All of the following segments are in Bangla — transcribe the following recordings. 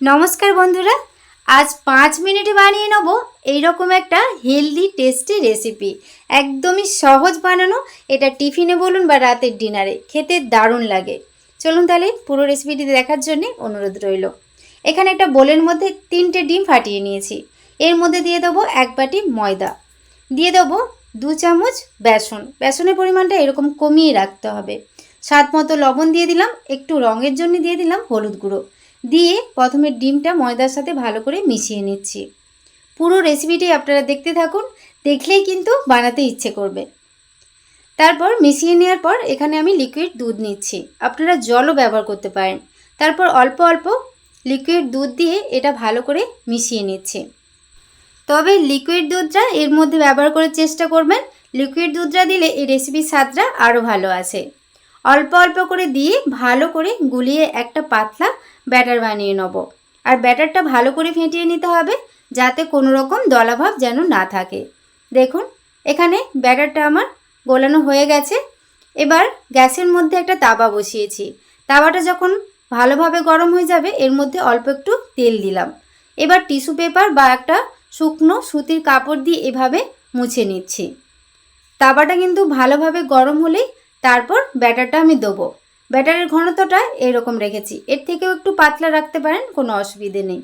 नमस्कार बंधुरा आज 5 मिनिटे बानिए नेब एरकम एक हेल्दी टेस्टी रेसिपि एकदम ही सहज बनानो। एटा टिफिने बोलुन बा रातेर डिनारे खेते दारुण लागे। चलुन ताहले पुरो रेसिपिटी देखार जन्य अनुरोध रइल। एखाने एकटा बोलेर मध्य 3टे डिम फाटिए निएछि। एर मध्य दिए देबो 1 बाटी मयदा, दिए देबो 2 चामच बेसन। बेसनेर परिमाणटा एरकम कमिए राखते हबे। स्वाद मतो लवण दिए दिलाम, एकटू रंगेर जन्य दिए दिलाम हलुद गुঁড়ো दिए प्रथमे डिमटा मयदार साथे भालो करे मिशिए निচ্ছি। पुरो रेसिपिटी आपनारा देखते थाकुन, देखलेई किन्तु बानाते इচ্ছে करबे। तारपर मिशिए नेওয়ার पर एखाने आमी लिकुइड दूध निচ্ছি। आपनारा जलও ব্যবহার করতে পারেন। তারপর অল্প অল্প লিকুইড দুধ দিয়ে এটা ভালো করে মিশিয়ে নিচ্ছি। তবে লিকুইড দুধটা এর মধ্যে ব্যবহার করার চেষ্টা করবেন। লিকুইড দুধটা দিলে এই রেসিপির স্বাদটা আরও ভালো আসে। অল্প অল্প করে দিয়ে ভালো করে গুলিয়ে একটা পাতলা ব্যাটার বানিয়ে নেব। আর ব্যাটারটা ভালো করে ফেটিয়ে নিতে হবে যাতে কোনো রকম দলাভাব যেন না থাকে। দেখুন এখানে ব্যাটারটা আমার গোলানো হয়ে গেছে। এবার গ্যাসের মধ্যে একটা তাওয়া বসিয়েছি। তাওয়াটা যখন ভালোভাবে গরম হয়ে যাবে এর মধ্যে অল্প একটু তেল দিলাম। এবার টিস্যু পেপার বা একটা শুকনো সুতির কাপড় দিয়ে এভাবে মুছে নিচ্ছি। তাওয়াটা কিন্তু ভালোভাবে গরম হলেই তারপর ব্যাটারটা আমি দেবো। ব্যাটারের ঘনত্বটা এরকম রেখেছি, এর থেকেও একটু পাতলা রাখতে পারেন, কোনো অসুবিধে নেই।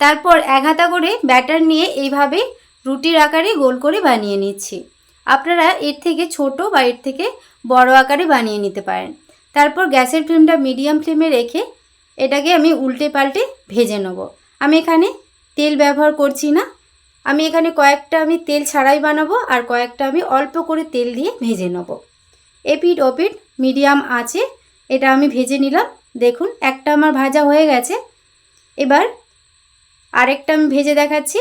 তারপর এক হাতা করে ব্যাটার নিয়ে এইভাবে রুটির আকারে গোল করে বানিয়ে নিচ্ছি। আপনারা এর থেকে ছোট বা এর থেকে বড় আকারে বানিয়ে নিতে পারেন। তারপর গ্যাসের ফ্লেমটা মিডিয়াম ফ্লেমে রেখে এটাকে আমি উল্টে পাল্টে ভেজে নেব। আমি এখানে তেল ব্যবহার করছি না, আমি এখানে কয়েকটা আমি তেল ছাড়াই বানাবো আর কয়েকটা আমি অল্প করে তেল দিয়ে ভেজে নেব। এপিট ওপিট মিডিয়াম আঁচে এটা আমি ভেজে নিলাম। দেখুন একটা আমার ভাজা হয়ে গেছে। এবার আরেকটা আমি ভেজে দেখাচ্ছি।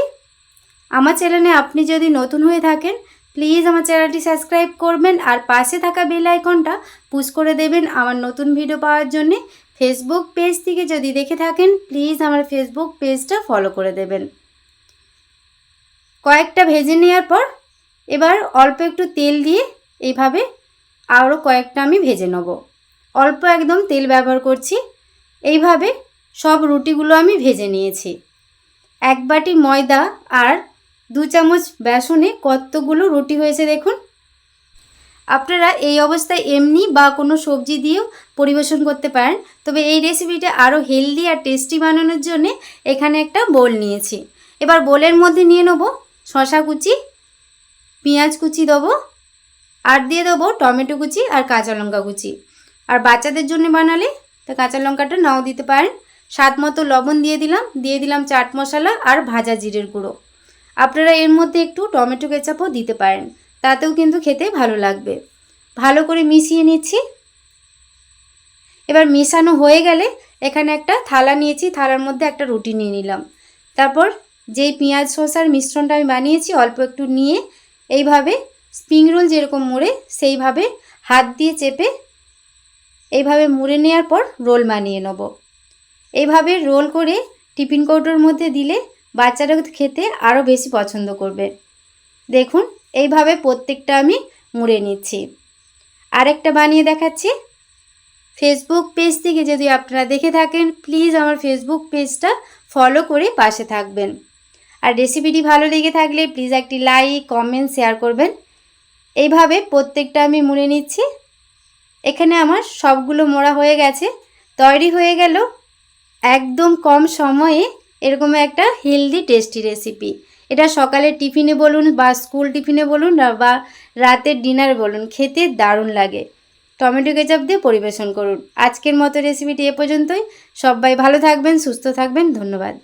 আমার চ্যানেলে আপনি যদি নতুন হয়ে থাকেন প্লিজ আমার চ্যানেলটি সাবস্ক্রাইব করবেন আর পাশে থাকা বেল আইকনটা পুশ করে দেবেন আমার নতুন ভিডিও পাওয়ার জন্য। ফেসবুক পেজ থেকে যদি দেখে থাকেন প্লিজ আমার ফেসবুক পেজটা ফলো করে দেবেন। কয়েকটা ভেজে নেওয়ার পর এবার অল্প একটু তেল দিয়ে এইভাবে আরও কয়েকটা আমি ভেজে নেব। অল্প একদম তেল ব্যবহার করছি। এইভাবে সব রুটিগুলো আমি ভেজে নিয়েছি। 1 বাটি ময়দা আর 2 চামচ বেসনে কতগুলো রুটি হয়েছে দেখুন। আপনারা এই অবস্থায় এমনি বা কোনো সবজি দিয়েও পরিবেশন করতে পারেন। তবে এই রেসিপিটা আরও হেলদি আর টেস্টি বানানোর জন্য এখানে একটা বোল নিয়েছি। এবার বোলের মধ্যে নিয়ে নেব শসা কুচি, পেঁয়াজ কুচি দেবো আর দিয়ে দেবো টমেটো কুচি আর কাঁচা লঙ্কা কুচি। আর বাচ্চাদের জন্য বানালে তো কাঁচা লঙ্কাটা নাও দিতে পারেন। স্বাদ মতো লবণ দিয়ে দিলাম চাট মশলা আর ভাজা জিরের গুঁড়ো। আপনারা এর মধ্যে একটু টমেটো কেচাপও দিতে পারেন, তাতেও কিন্তু খেতে ভালো লাগবে। ভালো করে মিশিয়ে নিচ্ছি। এবার মিশানো হয়ে গেলে এখানে একটা থালা নিয়েছি, থালার মধ্যে একটা রুটি নিয়ে নিলাম। তারপর যেই পেঁয়াজ শসার মিশ্রণটা আমি বানিয়েছি অল্প একটু নিয়ে এইভাবে স্প্রিং রোল যেরকম মুড়ে সেইভাবে হাত দিয়ে চেপে এইভাবে মুড়ে নেওয়ার পর রোল বানিয়ে নেব। এইভাবে রোল করে টিফিন কৌটোর মধ্যে দিলে বাচ্চারা খেতে আরও বেশি পছন্দ করবে। দেখুন এইভাবে প্রত্যেকটা আমি মুড়ে নিচ্ছি। আরেকটা বানিয়ে দেখাচ্ছি। ফেসবুক পেজ থেকে যদি আপনারা দেখে থাকেন প্লিজ আমার ফেসবুক পেজটা ফলো করে পাশে থাকবেন। আর রেসিপিটি ভালো লেগে থাকলে প্লিজ একটি লাইক কমেন্ট শেয়ার করবেন। এইভাবে প্রত্যেকটা আমি মুড়ে নিচ্ছি। এখানে আমার সবগুলো মোড়া হয়ে গেছে। তৈরি হয়ে গেল একদম কম সময়ে এরকম একটা হেলদি টেস্টি রেসিপি। এটা সকালের টিফিনে বলুন বা স্কুল টিফিনে বলুন বা রাতের ডিনারে বলুন, খেতে দারুণ লাগে। টমেটো কেচাপ দিয়ে পরিবেশন করুন। আজকের মতো রেসিপিটি এ পর্যন্তই। সবাই ভালো থাকবেন, সুস্থ থাকবেন। ধন্যবাদ।